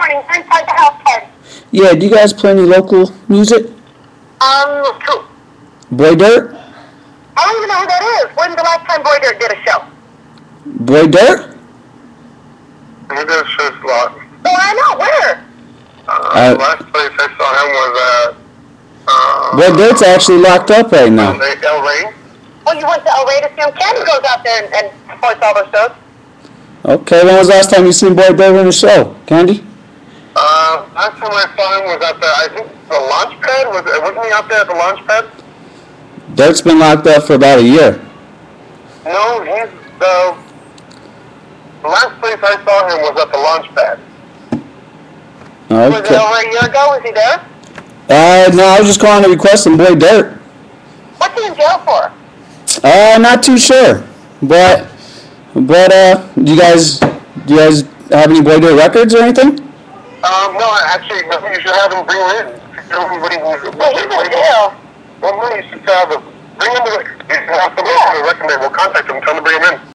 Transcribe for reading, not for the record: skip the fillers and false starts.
morning. Inside the house, Ted. Yeah, do you guys play any local music? Who? Boy Dirt? I don't even know who that is. When's the last time Boy Dirt did a show? Boy Dirt? He did a show a lot. Oh, I know. Where? The last place I saw him was at... Boy Dirt's actually locked up right now. El Rey. Oh, you went to El Rey to see him? Candy goes out there and supports all those shows. Okay, when was the last time you seen Boy Dirt in a show? Candy? Last time I saw him was at the, I think, the launch pad. Wasn't he out there at the launch pad? Dirt's been locked up for about a year. No, he's the last place I saw him was at the launch pad. Was it Okay. over a year ago? Was he there? No, I was just calling to request some Boy Dirt. What's he in jail for? Not too sure. But, do you guys have any Boy Dirt records or anything? No, actually, you should have him bring him in. Well, he's in jail. Well, no, you should have him. Bring him to the... If you have somebody to recommend, we'll contact him, tell him to bring him in.